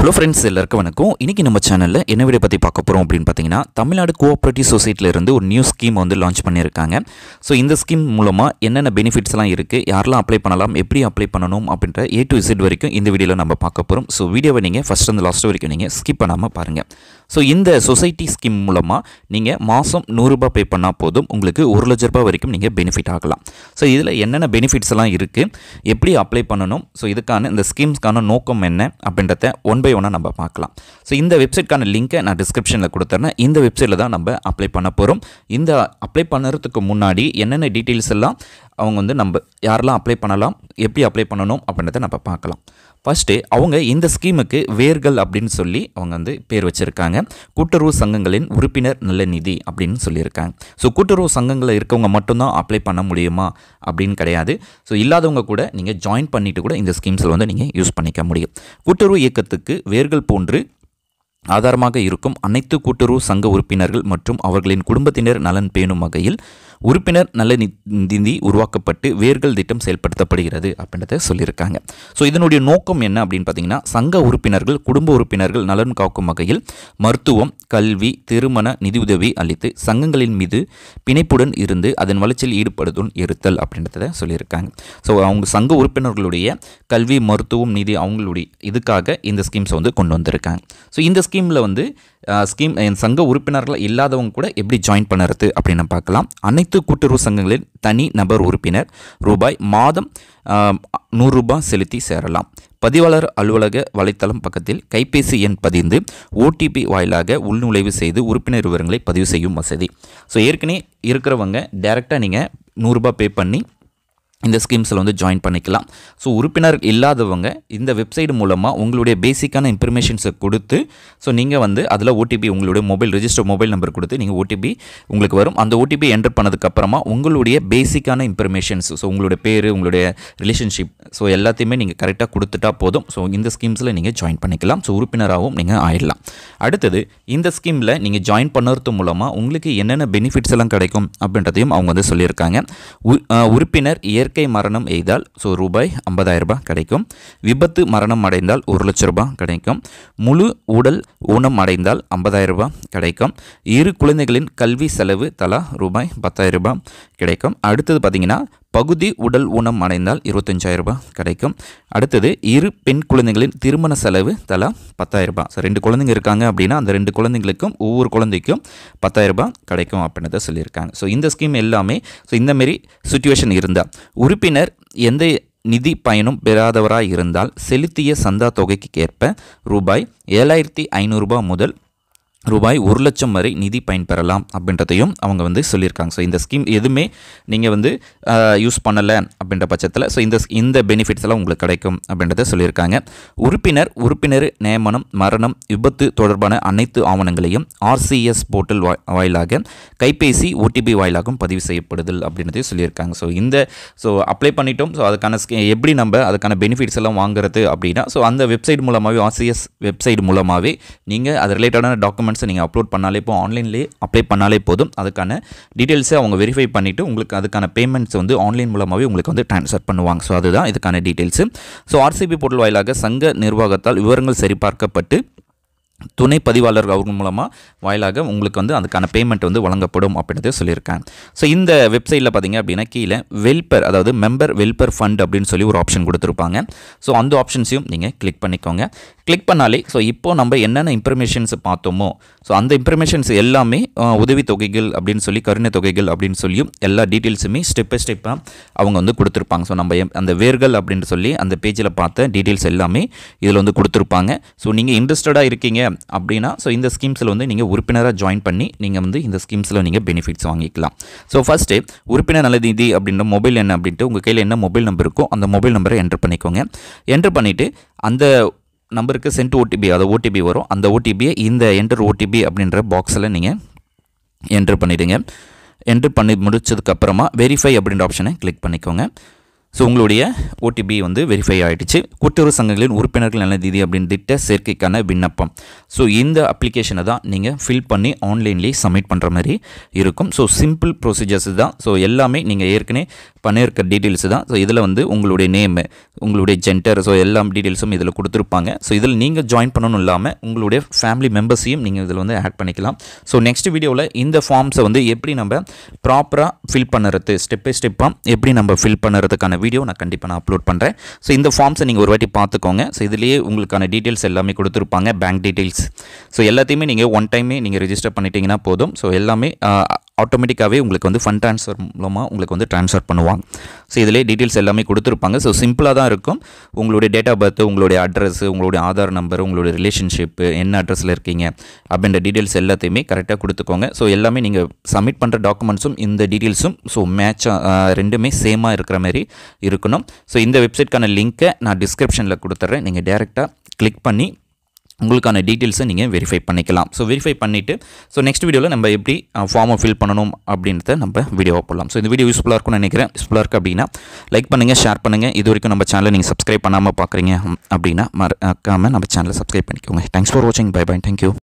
Hello friends, எல்லாருக்கும் வணக்கம். இன்றைக்கி நம்ம சேனலில் என்ன வீடியோ பற்றி பார்க்க போகிறோம் அப்படின்னு பார்த்தீங்கன்னா, தமிழ்நாடு கோஆப்ரேட்டிவ் சொசைட்டியிலேருந்து ஒரு நியூ ஸ்கீம் வந்து லான்ச் பண்ணியிருக்காங்க. ஸோ இந்த ஸ்கீம் மூலமாக என்னென்ன பெனிஃபிட்ஸ்லாம் இருக்குது, யாரெல்லாம் அப்ளை பண்ணலாம், எப்படி அப்ளை பண்ணணும் அப்படின்ற A to Z வரைக்கும் இந்த வீடியோவில் நம்ம பார்க்க போகிறோம். ஸோ வீடியோவை நீங்கள் ஃபஸ்ட் அந்த லாஸ்ட் வரைக்கும் நீங்கள் ஸ்கிப் பண்ணாமல் பாருங்கள். ஸோ இந்த சொசைட்டி ஸ்கீம் மூலமாக நீங்கள் மாதம் ₹100 பே பண்ணால் போதும், உங்களுக்கு ₹1,00,000 வரைக்கும் நீங்கள் பெனிஃபிட் ஆகலாம். ஸோ இதில் என்னென்ன பெனிஃபிட்ஸ் எல்லாம் இருக்குது, எப்படி அப்ளை பண்ணணும், ஸோ இதுக்கான இந்த ஸ்கீம்ஸ்க்கான நோக்கம் என்ன அப்படின்றத ஒன் பை ஒன்னாக நம்ம பார்க்கலாம். ஸோ இந்த வெப்சைட்கான லிங்க்கை நான் டிஸ்கிரிப்ஷனில் கொடுத்துறேன். இந்த வெப்சைட்டில் தான் நம்ம அப்ளை பண்ண போகிறோம். இந்த அப்ளை பண்ணுறதுக்கு முன்னாடி என்னென்ன டீட்டெயில்ஸ் எல்லாம் அவங்க வந்து நம்ம யாரெல்லாம் அப்ளை பண்ணலாம், எப்படி அப்ளை பண்ணணும் அப்படின்றத நம்ம பார்க்கலாம். ஃபஸ்ட்டு அவங்க இந்த ஸ்கீமுக்கு வேர்கள் அப்படின்னு சொல்லி அவங்க வந்து பேர் வச்சுருக்காங்க. கூட்டுறவு சங்கங்களின் உறுப்பினர் நல நிதி அப்படின்னு சொல்லியிருக்காங்க. ஸோ கூட்டுறவு சங்கங்களில் இருக்கவங்க மட்டும்தான் அப்ளை பண்ண முடியுமா அப்படின்னு கிடையாது. ஸோ இல்லாதவங்க கூட நீங்கள் ஜாயின் பண்ணிவிட்டு கூட இந்த ஸ்கீம்ஸில் வந்து நீங்கள் யூஸ் பண்ணிக்க முடியும். கூட்டுறவு இயக்கத்துக்கு வேர்கள் போன்று ஆதாரமாக இருக்கும் அனைத்து கூட்டுறவு சங்க உறுப்பினர்கள் மற்றும் அவர்களின் குடும்பத்தினர் நலன் பேணும் வகையில் உறுப்பினர் நல நிதி உருவாக்கப்பட்டு வேர்கள் திட்டம் செயல்படுத்தப்படுகிறது அப்படின்றத சொல்லியிருக்காங்க. ஸோ இதனுடைய நோக்கம் என்ன அப்படின்னு பார்த்தீங்கன்னா, சங்க உறுப்பினர்கள் குடும்ப உறுப்பினர்கள் நலன் காக்கும் வகையில் மருத்துவம், கல்வி, திருமண நிதியுதவி அளித்து சங்கங்களின் மீது பிணைப்புடன் இருந்து அதன் வளர்ச்சியில் ஈடுபடுத்தும் இருத்தல் அப்படின்றத சொல்லியிருக்காங்க. ஸோ அவங்க சங்க உறுப்பினர்களுடைய கல்வி, மருத்துவம், நிதி அவங்களுடைய இதுக்காக இந்த ஸ்கீம்ஸை வந்து கொண்டு வந்திருக்காங்க. ஸோ இந்த ஸ்கீமில் வந்து சங்க உறுப்பினர்கள் இல்லாதவங்க கூட எப்படி ஜாயின் பண்ணுறது அப்படின்னு பார்க்கலாம். அனைத்து கூட்டுறவு சங்கங்களின் தனி நபர் உறுப்பினர் மாதம் ₹100 செலுத்தி சேரலாம். பதிவாளர் அலுவலக வலைத்தளம் பக்கத்தில் கைபேசி எண் பதிந்து OTP வாயிலாக உள்நுழைவு செய்து உறுப்பினர் விவரங்களை பதிவு செய்யும் வசதி. ஸோ ஏற்கனவே இருக்கிறவங்க டைரெக்டாக நீங்கள் ₹100 பே பண்ணி இந்த ஸ்கீம்ஸில் வந்து ஜாயின் பண்ணிக்கலாம். ஸோ உறுப்பினர் இல்லாதவங்க இந்த வெப்சைட் மூலமாக உங்களுடைய பேசிக்கான இன்ஃபர்மேஷன்ஸை கொடுத்து, ஸோ நீங்கள் வந்து அதில் OTP உங்களுடைய ரெஜிஸ்டர் மொபைல் நம்பர் கொடுத்து நீங்கள் OTP உங்களுக்கு வரும். அந்த OTP என்டர் பண்ணதுக்கப்புறமா உங்களுடைய பேசிக்கான இன்ஃபர்மேஷன்ஸ், ஸோ உங்களுடைய பேர், உங்களுடைய ரிலேஷன்ஷிப், ஸோ எல்லாத்தையுமே நீங்கள் கரெக்டாக கொடுத்துட்டா போதும். ஸோ இந்த ஸ்கீம்ஸில் நீங்கள் ஜாயின் பண்ணிக்கலாம். ஸோ உறுப்பினராகவும் நீங்கள் ஆயிடலாம். அடுத்தது இந்த ஸ்கீமில் நீங்கள் ஜாயின் பண்ணுறது மூலமாக உங்களுக்கு என்னென்ன பெனிஃபிட்ஸ் எல்லாம் கிடைக்கும் அப்படின்றதையும் அவங்க வந்து சொல்லியிருக்காங்க. உறுப்பினர் இயற்கை மரணம் எய்தால் ஸோ ₹50,000 கிடைக்கும். விபத்து மரணம் அடைந்தால் ₹1,00,000 கிடைக்கும். முழு உடல் ஊனம் அடைந்தால் ₹50,000 கிடைக்கும். இரு குழந்தைகளின் கல்வி செலவு தலா ₹10,000 கிடைக்கும். அடுத்தது பார்த்தீங்கன்னா, பகுதி உடல் ஊனம் அடைந்தால் ₹25,000 கிடைக்கும். அடுத்தது இரு பெண் குழந்தைகளின் திருமண செலவு தலா ₹10,000. ஸோ 2 குழந்தைங்க இருக்காங்க அப்படின்னா அந்த 2 குழந்தைங்களுக்கும் ஒவ்வொரு குழந்தைக்கும் ₹10,000 கிடைக்கும் அப்படின்றத சொல்லியிருக்காங்க. ஸோ இந்த ஸ்கீம் எல்லாமே ஸோ இந்தமாரி சுச்சுவேஷன் இருந்தால் உறுப்பினர் எந்த நிதி பயனும் பெறாதவராக இருந்தால் செலுத்திய சந்தா தொகைக்கு ஏற்ப ₹7,500 முதல் ₹1,00,000 வரை நிதி பயன்பெறலாம் அப்படின்றதையும் அவங்க வந்து சொல்லியிருக்காங்க. ஸோ இந்த ஸ்கீம் எதுவுமே நீங்கள் வந்து யூஸ் பண்ணலை அப்படின்ற பட்சத்தில் ஸோ இந்த பெனிஃபிட்ஸ் எல்லாம் உங்களுக்கு கிடைக்கும் அப்படின்றத சொல்லியிருக்காங்க. உறுப்பினர் நியமனம், மரணம், விபத்து தொடர்பான அனைத்து ஆவணங்களையும் RCS போர்ட்டல் வாயிலாக கைபேசி OTP வாயிலாகவும் பதிவு செய்யப்படுதல் அப்படின்றதையும் சொல்லியிருக்காங்க. ஸோ அப்ளை பண்ணிட்டோம். ஸோ அதுக்கான எப்படி நம்ம அதுக்கான பெனிஃபிட்ஸ் எல்லாம் வாங்குறது அப்படின்னா, ஸோ அந்த வெப்சைட் மூலமாகவே RCS வெப்சைட் மூலமாகவே நீங்கள் அது ரிலேட்டடான டாக்குமெண்ட்ஸை நீங்கள் அப்லோட் பண்ணாலே இப்போ ஆன்லைன்லேயே அப்ளை பண்ணாலே போதும். அதுக்கான டீட்டெயில்ஸை அவங்க வெரிஃபை பண்ணிவிட்டு உங்களுக்கு அதுக்கான பேமெண்ட்ஸ் வந்து ஆன்லைன் மூலமாகவே உங்களுக்கு வந்து ட்ரான்ஸ்ஃபர் பண்ணுவாங்க. ஸோ அதுதான் இதுக்கான டீட்டெயில்ஸு. ஸோ RCB போர்ட்டல் வாயிலாக சங்க நிர்வாகத்தால் விவரங்கள் சரிபார்க்கப்பட்டு துணை பதிவாளர் அவங்க வாயிலாக உங்களுக்கு வந்து அதுக்கான பேமெண்ட் வந்து வழங்கப்படும் அப்படின்றத சொல்லியிருக்காங்க. ஸோ இந்த வெப்சைட்டில் பார்த்தீங்க அப்படின்னா கீழே வெல்பர், அதாவது மெம்பர் வெல்பர் ஃபண்ட் அப்படின்னு சொல்லி ஒரு ஆப்ஷன் கொடுத்துருப்பாங்க. ஸோ அந்த ஆப்ஷன்ஸையும் நீங்கள் கிளிக் பண்ணிக்கோங்க. கிளிக் பண்ணாலே ஸோ இப்போது நம்ம என்னென்ன இன்ஃபர்மேஷன்ஸ் பார்த்தோமோ ஸோ அந்த இன்ஃபர்மேஷன்ஸ் எல்லாமே உதவி தொகைகள் அப்படின்னு சொல்லி, கருணை தொகைகள் அப்படின்னு சொல்லியும் எல்லா டீட்டெயில்ஸுமே ஸ்டெப் பை ஸ்டெப்பாக அவங்க வந்து கொடுத்துருப்பாங்க. ஸோ நம்ம அந்த வேர்கள் அப்படின்னு சொல்லி அந்த பேஜில் பார்த்த டீட்டெயில்ஸ் எல்லாமே இதில் வந்து கொடுத்துருப்பாங்க. ஸோ நீங்கள் இன்ட்ரெஸ்டடாக இருக்கீங்க அப்படின்னா ஸோ இந்த ஸ்கீம்ஸில் வந்து நீங்கள் உறுப்பினராக ஜாயின் பண்ணி நீங்கள் வந்து இந்த ஸ்கீம்ஸில் நீங்கள் பெனிஃபிட்ஸ் வாங்கிக்கலாம். ஸோ ஃபஸ்ட்டு உறுப்பினர் நல நிதி அப்படின்ற மொபைல் என்ன அப்படின்ட்டு உங்கள் கையில் என்ன மொபைல் நம்பர் இருக்கோ அந்த மொபைல் நம்பரை என்டர் பண்ணிக்கோங்க. என்டர் பண்ணிவிட்டு அந்த நம்பருக்கு சென்ட் OTP, அதாவது OTP வரும். அந்த OTPயை இந்த என்டர் OTP அப்படின்ற பாக்ஸில் நீங்கள் என்டர் பண்ணிவிடுங்க. என்டர் பண்ணி முடிச்சதுக்கப்புறமா வெரிஃபை அப்படின்ற ஆப்ஷனை கிளிக் பண்ணிக்கோங்க. ஸோ உங்களுடைய OTP வந்து வெரிஃபை ஆகிடுச்சு. கூட்டுறவு சங்கங்களின் உறுப்பினர்கள் நல நிதி அப்படின்னு திட்ட சேர்க்கைக்கான விண்ணப்பம். ஸோ இந்த அப்ளிகேஷனை தான் நீங்கள் ஃபில் பண்ணி ஆன்லைன்லேயே சப்மிட் பண்ணுற மாதிரி இருக்கும். ஸோ சிம்பிள் ப்ரொசீஜர்ஸ் தான். ஸோ எல்லாமே நீங்கள் ஏற்கனவே பண்ணியிருக்க டீட்டெயில்ஸ் தான். ஸோ இதில் வந்து உங்களுடைய நேமு, உங்களுடைய ஜெண்டர், ஸோ எல்லா டீட்டெயில்ஸும் இதில் கொடுத்துருப்பாங்க. ஸோ இதில் நீங்கள் ஜாயின் பண்ணணும் இல்லாமல் உங்களுடைய ஃபேமிலி மெம்பர்ஸையும் நீங்கள் இதில் வந்து ஆட் பண்ணிக்கலாம். ஸோ நெக்ஸ்ட் வீடியோவில் இந்த ஃபார்ம்ஸை வந்து எப்படி நம்ம ப்ராப்பராக ஃபில் பண்ணுறது, ஸ்டெப் பை ஸ்டெப்பாக எப்படி நம்ம ஃபில் பண்ணுறதுக்கான வீடியோ நான் கண்டிப்பாக அப்லோட் பண்ணுறேன். ஸோ இந்த ஃபார்ம்ஸை நீங்கள் ஒரு வாட்டி பார்த்துக்கோங்க. ஸோ இதுலேயே உங்களுக்கான டீட்டெயில்ஸ் எல்லாமே கொடுத்துருப்பாங்க, பேங்க் டீட்டெயில்ஸ். ஸோ எல்லாத்தையுமே நீங்கள் ஒன் டைமே நீங்கள் ரெஜிஸ்டர் பண்ணிட்டீங்கன்னா போதும். ஸோ எல்லாமே ஆட்டோமேட்டிக்காகவே உங்களுக்கு வந்து ஃபண்ட் ட்ரான்ஸ்ஃபர் மூலமாக உங்களுக்கு வந்து ட்ரான்ஸ்ஃபர் பண்ணுவாங்க. ஸோ இதிலே டீட்டெயில்ஸ் எல்லாமே கொடுத்துருப்பாங்க. ஸோ சிம்பிளாக தான் இருக்கும். உங்களுடைய டேட் ஆஃப் பர்த், உங்களுடைய அட்ரஸ், உங்களுடைய ஆதார் நம்பர், உங்களுடைய ரிலேஷன்ஷிப்பு, என்ன அட்ரஸில் இருக்கீங்க அப்படின்ற டீட்டெயில்ஸ் எல்லாத்தையுமே கரெக்டாக கொடுத்துக்கோங்க. ஸோ எல்லாமே நீங்கள் சப்மிட் பண்ணுற டாக்குமெண்ட்ஸும் இந்த டீட்டெயில்ஸும் ஸோ மேட்சாக ரெண்டுமே சேமாக இருக்கிற மாதிரி இருக்கணும். ஸோ இந்த வெப்சைட்க்கான லிங்க்கை நான் டிஸ்கிரிப்ஷனில் கொடுத்துட்றேன். நீங்கள் டேரெக்டாக கிளிக் பண்ணி உங்களுக்கான டீட்டெயில்ஸை நீங்கள் வெரிஃபை பண்ணிக்கலாம். ஸோ வெரிஃபை பண்ணிவிட்டு ஸோ நெக்ஸ்ட் வீடியோவில் நம்ம எப்படி ஃபார்மை ஃபில் பண்ணணும் அப்படின்றத நம்ம வீடியோவை போடலாம். ஸோ இந்த வீடியோ யூஸ்ஃபுல்லாக இருக்கும்னு நினைக்கிறேன். யூஸ்ஃபுல்லாக இருக்குது அப்படின்னா லைக் பண்ணுங்கள், ஷேர் பண்ணுங்கள். இது வரைக்கும் நம்ம சேனலை நீங்கள் சப்ஸ்கிரைப் பண்ணாமல் பார்க்குறீங்க அப்படின்னா மறக்காமல் நம்ம சேனலை சப்ஸ்கிரைப் பண்ணிக்கோங்க. தேங்க்ஸ் ஃபார் வாட்சிங். Bye bye. தேங்க்யூ.